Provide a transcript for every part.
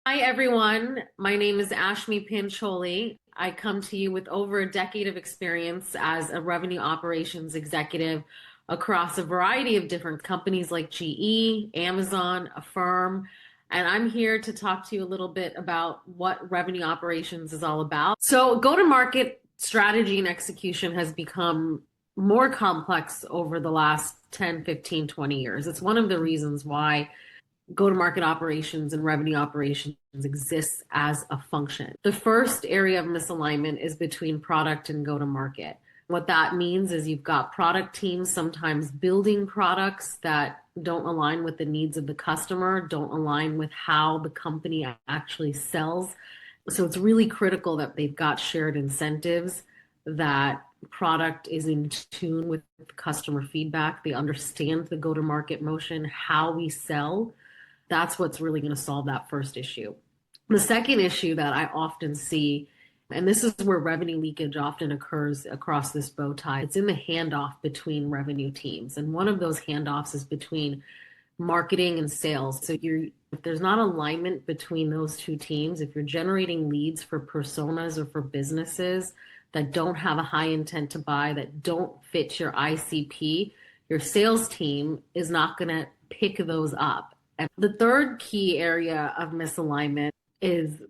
Hi, everyone. My name is Ashmi Pancholi. I come to you with over a decade of experience as a revenue operations executive across a variety of different companies like GE, Amazon, Affirm. And I'm here to talk to you a little bit about what revenue operations is all about. So, go to market strategy and execution has become more complex over the last 10, 15, 20 years. It's one of the reasons why go-to-market operations and revenue operations exists as a function. The first area of misalignment is between product and go-to-market. What that means is you've got product teams sometimes building products that don't align with the needs of the customer, don't align with how the company actually sells. So it's really critical that they've got shared incentives, that product is in tune with customer feedback, they understand the go-to-market motion, how we sell. That's what's really going to solve that first issue. The second issue that I often see, and this is where revenue leakage often occurs across this bow tie, it's in the handoff between revenue teams. And one of those handoffs is between marketing and sales. So if there's not alignment between those two teams, if you're generating leads for personas or for businesses that don't have a high intent to buy, that don't fit your ICP, your sales team is not going to pick those up. And the third key area of misalignment is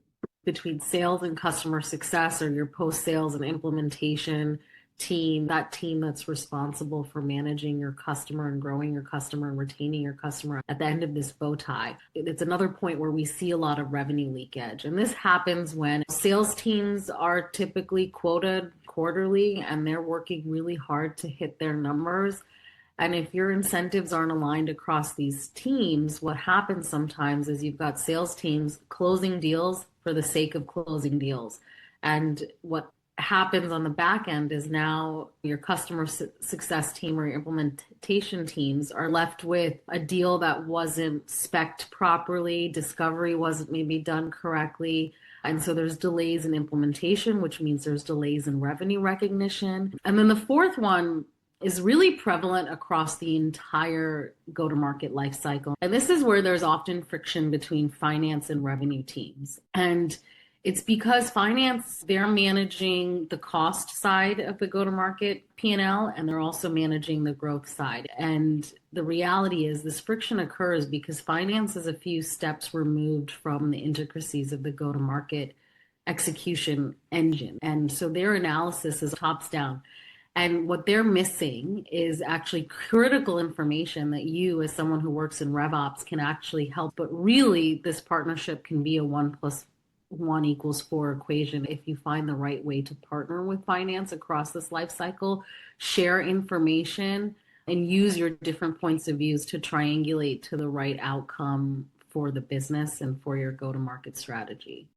between sales and customer success, or your post-sales and implementation team, that team that's responsible for managing your customer and growing your customer and retaining your customer at the end of this bow tie. It's another point where we see a lot of revenue leakage. And this happens when sales teams are typically quoted quarterly and they're working really hard to hit their numbers. And if your incentives aren't aligned across these teams, what happens sometimes is you've got sales teams closing deals for the sake of closing deals. And what happens on the back end is now your customer success team or your implementation teams are left with a deal that wasn't spec'd properly, discovery wasn't maybe done correctly. And so there's delays in implementation, which means there's delays in revenue recognition. And then the fourth one is really prevalent across the entire go-to-market life cycle. And this is where there's often friction between finance and revenue teams. And it's because finance, they're managing the cost side of the go-to-market P&L, and they're also managing the growth side. And the reality is this friction occurs because finance is a few steps removed from the intricacies of the go-to-market execution engine. And so their analysis is tops down. And what they're missing is actually critical information that you, as someone who works in RevOps, can actually help. But really, this partnership can be a 1+1=4 equation if you find the right way to partner with finance across this life cycle, share information, and use your different points of views to triangulate to the right outcome for the business and for your go-to-market strategy.